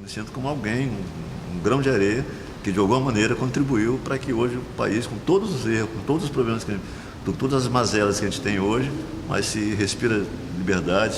me sinto como alguém, um grão de areia que de alguma maneira contribuiu para que hoje o país, com todos os erros, com todos os problemas, com todas as mazelas que a gente tem hoje, mas se respira liberdade.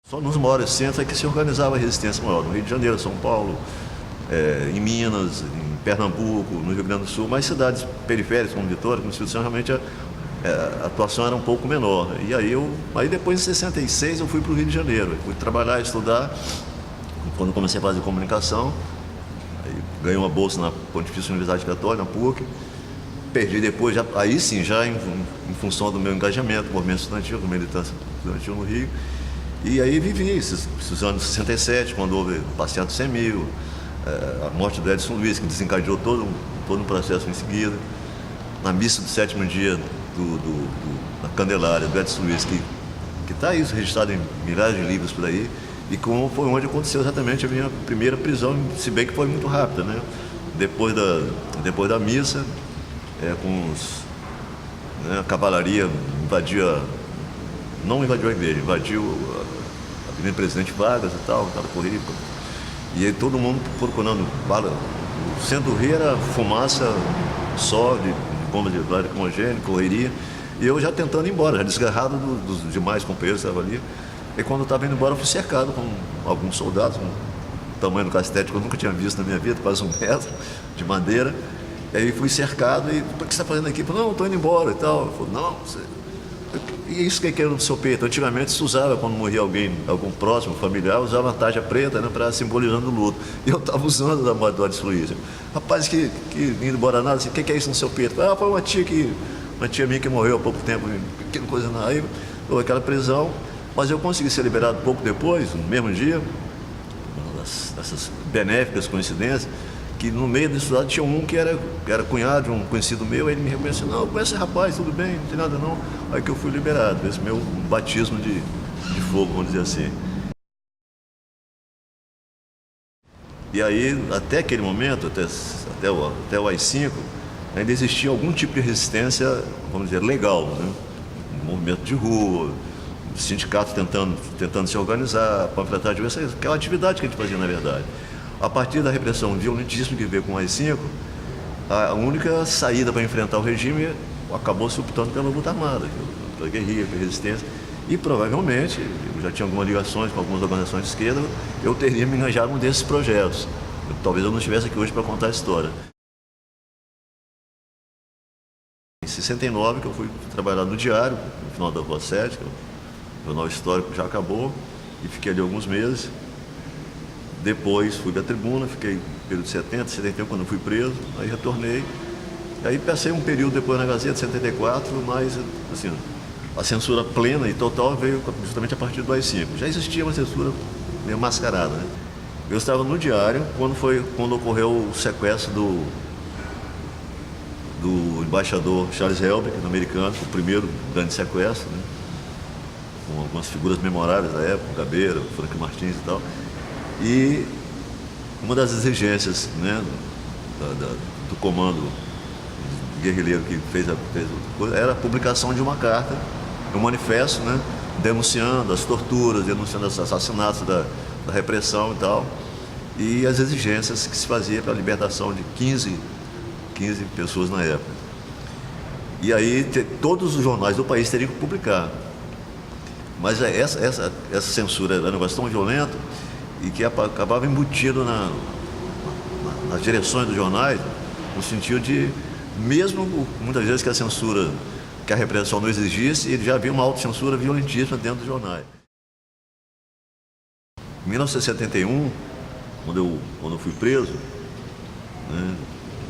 Só nos maiores centros é que se organizava a resistência maior. No Rio de Janeiro, São Paulo, em Minas, em Pernambuco, no Rio Grande do Sul, mas cidades periféricas como Vitória, como Espírito Santo, realmente a atuação era um pouco menor. E aí depois, em 66, eu fui para o Rio de Janeiro. Eu fui trabalhar, estudar. Quando comecei a fazer comunicação, aí ganhei uma bolsa na Pontifícia Universidade Católica, na PUC. Perdi depois, aí sim, já em função do meu engajamento, movimento estudantil, com militância estudantil no Rio. E aí vivi esses anos 67, quando houve o passeato 100 mil, a morte do Edson Luiz, que desencadeou todo um processo em seguida. Na missa do 7º dia da Candelária, do Edson Luiz, que está isso registrado em milhares de livros por aí, e como foi onde aconteceu exatamente a minha primeira prisão, se bem que foi muito rápida, né? Depois da missa, a cavalaria não invadiu a igreja, invadiu a Avenida Presidente Vargas e tal, aquela corrida. E aí todo mundo procurando bala. O centro do Rio era fumaça só, de bombas de lacrimogêneo, correria. E eu já tentando ir embora, já desgarrado dos demais companheiros que estavam ali. E quando eu estava indo embora, eu fui cercado com alguns soldados, com o tamanho do castete que eu nunca tinha visto na minha vida, quase 1 metro, de madeira. E aí fui cercado e, o que você está fazendo aqui? Eu falei, não, estou indo embora e tal. Eu falei, não, você... E isso que é no seu peito. Antigamente se usava, quando morria algum próximo, familiar, usava uma tarja preta, né, para simbolizando o luto. E eu estava usando da morte do Edson Luiz. Rapaz, que indo embora nada, assim, o que é isso no seu peito? Ah, foi uma tia minha que morreu há pouco tempo, pequena coisa na aí, aquela prisão. Mas eu consegui ser liberado pouco depois, no mesmo dia, dessas benéficas coincidências, que no meio do estudado tinha um que era cunhado de um conhecido meu, aí ele me reconheceu, não, conhece esse rapaz, tudo bem, não tem nada não. Aí que eu fui liberado, esse meu batismo de fogo, vamos dizer assim. E aí, até aquele momento, até o AI-5, ainda existia algum tipo de resistência, vamos dizer, legal, né? Movimento de rua, sindicatos tentando se organizar, panfletar de aquela atividade que a gente fazia, na verdade. A partir da repressão violentíssima que veio com o AI-5, a única saída para enfrentar o regime acabou se optando pela luta armada, pela guerrilha, pela resistência. E provavelmente, eu já tinha algumas ligações com algumas organizações de esquerda, eu teria me enganjado num desses projetos. Talvez eu não estivesse aqui hoje para contar a história. Em 69, que eu fui trabalhar no Diário, no final da Voz 7, o jornal histórico já acabou, e fiquei ali alguns meses. Depois fui da Tribuna, fiquei no período de 70, 71, quando fui preso, aí retornei. Aí passei um período depois na Gazeta, 74, mas assim, a censura plena e total veio justamente a partir do AI-5. Já existia uma censura meio mascarada, né? Eu estava no Diário quando ocorreu o sequestro do embaixador Charles Helber, americano, o primeiro grande sequestro, né? Com algumas figuras memoráveis da época, Gabeira, Frank Martins e tal. E uma das exigências, né, do comando guerrilheiro que fez era a publicação de uma carta, um manifesto, né, denunciando as torturas, denunciando os assassinatos da repressão e tal, e as exigências que se fazia para a libertação de 15 pessoas na época. E aí todos os jornais do país teriam que publicar. Mas essa censura era um negócio tão violento e que acabava embutido nas direções dos jornais, no sentido de, mesmo muitas vezes que a censura, que a repressão não exigisse, ele já havia uma autocensura violentíssima dentro dos jornais. Em 1971, quando eu fui preso, né,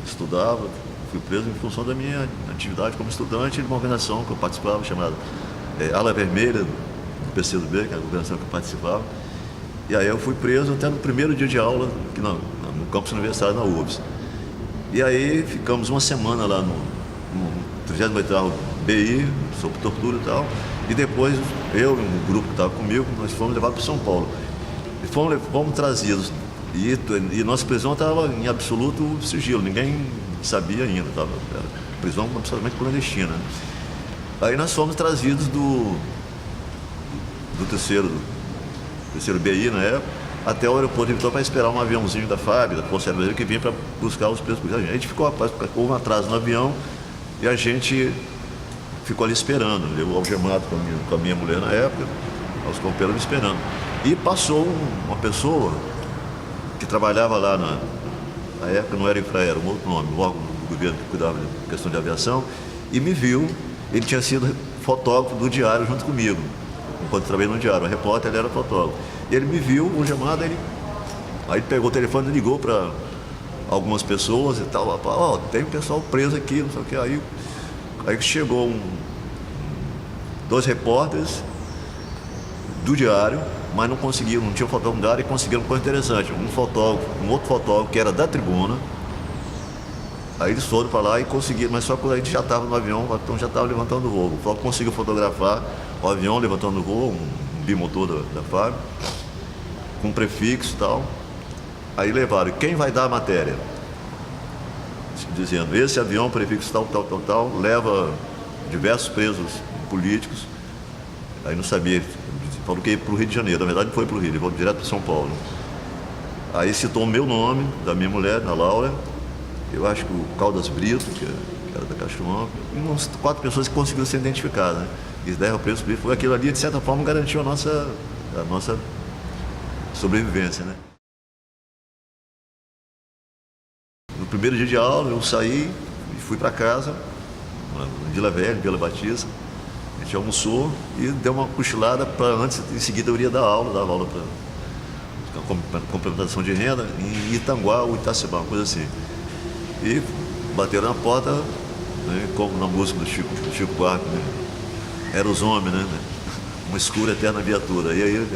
estudava, fui preso em função da minha atividade como estudante de uma organização que eu participava, chamada Ala Vermelha, do PCdoB, que era a organização que eu participava. E aí eu fui preso até no primeiro dia de aula, aqui no campus universitário, na UFS. E aí ficamos uma semana lá no 38º BI, sobre tortura e tal. E depois eu e um grupo que estava comigo, nós fomos levados para São Paulo. E fomos trazidos. E nossa prisão estava em absoluto sigilo, ninguém sabia ainda. Era prisão absolutamente clandestina. Aí nós fomos trazidos do terceiro BI na época, até o aeroporto de Vitória para esperar um aviãozinho da FAB, da Força Aérea Brasileira, que vinha para buscar os presos. A gente ficou, houve um atraso no avião e a gente ficou ali esperando. Eu algemado com a minha mulher na época, os companheiros esperando. E passou uma pessoa que trabalhava lá na época, não era Infraero, um outro nome, o órgão do governo que cuidava da questão de aviação, e me viu. Ele tinha sido fotógrafo do diário junto comigo, enquanto eu trabalhei no diário, o repórter, ele era fotógrafo. E ele me viu, algemado, aí pegou o telefone e ligou para algumas pessoas e tal, tem um pessoal preso aqui, não sei o que. Aí chegou dois repórteres do diário, mas não conseguiram, não tinha fotógrafo da área e conseguiram uma coisa interessante. Um outro fotógrafo que era da Tribuna, aí eles foram para lá e conseguiram, mas só quando a gente já estava no avião, então já estava levantando o voo. O fotógrafo conseguiu fotografar o avião levantando o voo, um bimotor da FAB, com prefixo e tal. Aí levaram, quem vai dar a matéria? Dizendo, esse avião, prefixo tal, leva diversos presos políticos. Aí não sabia, falou que ia para o Rio de Janeiro, na verdade não foi para o Rio, ele foi direto para São Paulo. Aí citou o meu nome, da minha mulher, da Laura, eu acho que o Caldas Brito, que era da Castelão, e umas 4 pessoas que conseguiram ser identificadas, né? E deram preso, foi aquilo ali, de certa forma, garantiu a nossa sobrevivência, né? No primeiro dia de aula, eu saí e fui para casa, no Vila Velha, Vila Batista. A gente almoçou e deu uma cochilada para antes, em seguida eu iria dava aula para complementação de renda em Itanguá ou Itacibá, uma coisa assim. E bateram na porta, né, como na música do Chico Buarque, né? Era os homens, né? Uma escura eterna viatura. E aí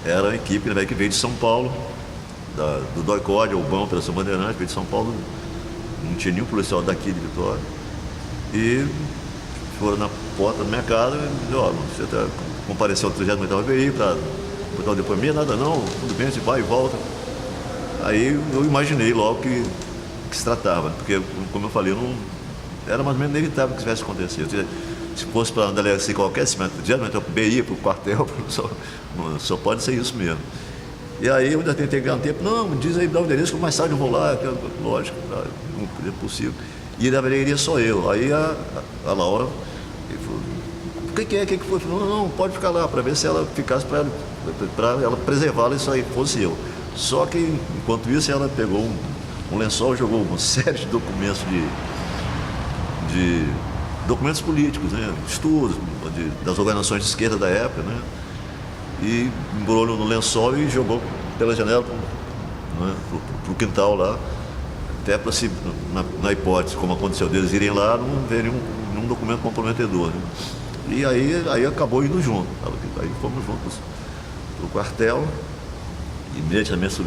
era a equipe, né, que veio de São Paulo, do DOI-CODE, ou BAM, Operação Bandeirante, veio de São Paulo, não tinha nenhum policial daqui de Vitória. E foram na porta da minha casa e disseram, você compareceu ao 38º VI para botar o depoimento, nada não, tudo bem, você vai e volta. Aí eu imaginei logo que se tratava, porque, como eu falei, não, era mais ou menos inevitável que isso tivesse acontecido. Se fosse para uma delegacia qualquer, se diretamente para o BI, para o quartel, só pode ser isso mesmo. E aí eu ainda tentei ganhar um tempo, não, diz aí, dá o endereço, que mais tarde eu vou lá, lógico, não é possível. E na verdade iria só eu. Aí a Laura falou, o que é? O que foi? Falou, não, pode ficar lá, para ver se ela ficasse, para ela preservá-la, isso aí fosse eu. Só que, enquanto isso, ela pegou um lençol, jogou uma série de documentos de documentos políticos, né? Estudos das organizações de esquerda da época, né? E embrulhou no lençol e jogou pela janela para o quintal lá, até para se, na hipótese, como aconteceu, deles irem lá, não ver nenhum documento comprometedor, né? E aí acabou indo junto. Aí fomos juntos para o quartel, imediatamente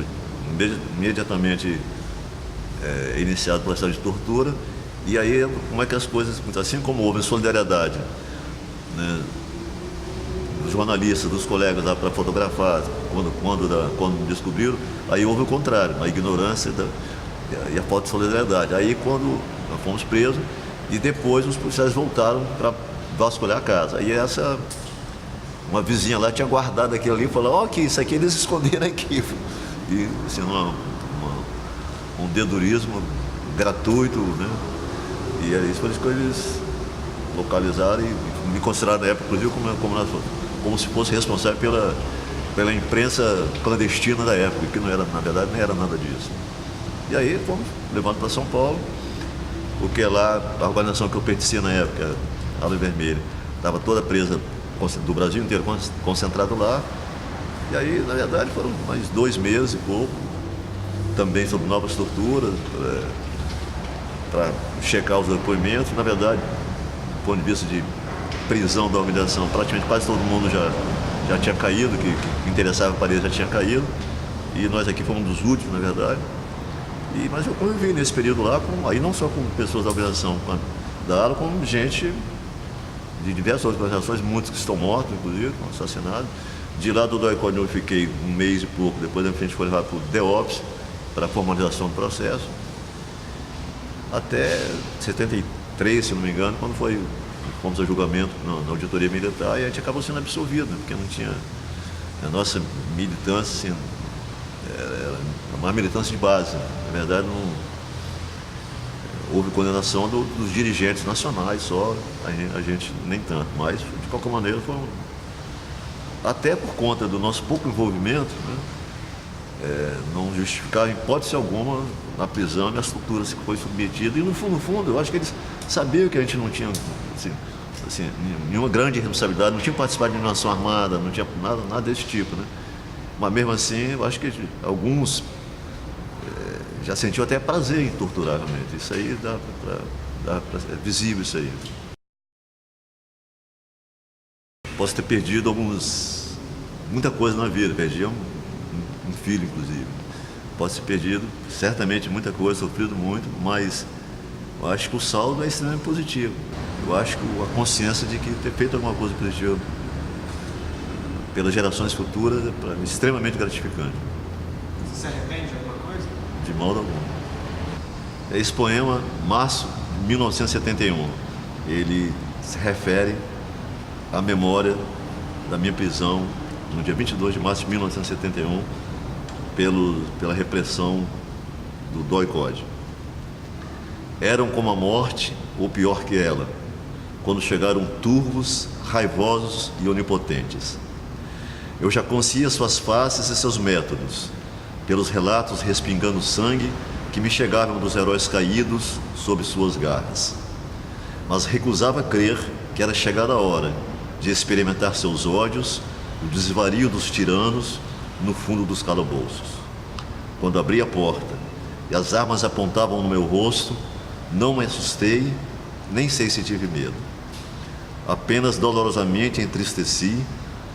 iniciado o processo de tortura. E aí, como é que as coisas, assim como houve solidariedade, né, dos jornalistas, dos colegas lá para fotografar, quando descobriram, aí houve o contrário, a ignorância e a falta de solidariedade. Aí, quando nós fomos presos, e depois os policiais voltaram para vasculhar a casa. Aí uma vizinha lá tinha guardado aquilo ali e falou, ó, isso aqui eles esconderam aqui. E, assim, um dedurismo gratuito, né? E é isso, por isso que eles localizaram e me consideraram na época, inclusive, como se fosse responsável pela imprensa clandestina da época, que não era, na verdade, nem era nada disso. E aí fomos levados para São Paulo, porque lá a organização que eu pertencia na época, a Ala Vermelha, estava toda presa do Brasil inteiro, concentrado lá. E aí, na verdade, foram mais 2 meses e pouco, também sobre novas torturas, para checar os depoimentos. Na verdade, do ponto de vista de prisão da organização, praticamente quase todo mundo já tinha caído, que interessava para ele já tinha caído, e nós aqui fomos dos últimos, na verdade. Mas eu convivi nesse período lá, aí não só com pessoas da organização, da ala com gente de diversas organizações, muitos que estão mortos, inclusive, assassinados. De lá do DOI-CODE eu fiquei um mês e pouco, depois a gente foi levar para o DEOPS, para a formalização do processo, até 73, se não me engano, quando fomos a julgamento na auditoria militar, e a gente acabou sendo absolvido, porque não tinha... A nossa militância, assim, era uma militância de base. Na verdade, não houve condenação dos dirigentes nacionais só, a gente nem tanto, mas de qualquer maneira foi até por conta do nosso pouco envolvimento, né, não justificava em hipótese alguma a prisão e as torturas que foi submetida. E no fundo, eu acho que eles sabiam que a gente não tinha assim, nenhuma grande responsabilidade, não tinha participado de nenhuma ação armada, não tinha nada desse tipo, né? Mas mesmo assim, eu acho que alguns já sentiam até prazer em torturar realmente. Isso aí é visível isso aí. Posso ter perdido muita coisa na vida, perdi um filho, inclusive. Posso ter perdido, certamente, muita coisa, sofrido muito, mas eu acho que o saldo é extremamente positivo. Eu acho que a consciência de que ter feito alguma coisa positiva pelas gerações futuras é para mim extremamente gratificante. Você se arrepende de alguma coisa? De modo algum. Esse poema, março de 1971, ele se refere à memória da minha prisão no dia 22 de março de 1971 pela repressão do DOI-CODE. Eram como a morte, ou pior que ela, quando chegaram turvos, raivosos e onipotentes. Eu já conhecia suas faces e seus métodos, pelos relatos respingando sangue que me chegavam dos heróis caídos sob suas garras. Mas recusava crer que era chegada a hora de experimentar seus ódios, o desvario dos tiranos no fundo dos calabouços. Quando abri a porta e as armas apontavam no meu rosto, não me assustei, nem sei se tive medo. Apenas dolorosamente entristeci,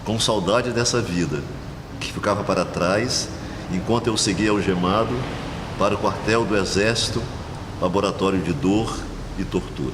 com saudade dessa vida, que ficava para trás, enquanto eu seguia algemado para o quartel do Exército, laboratório de dor e tortura.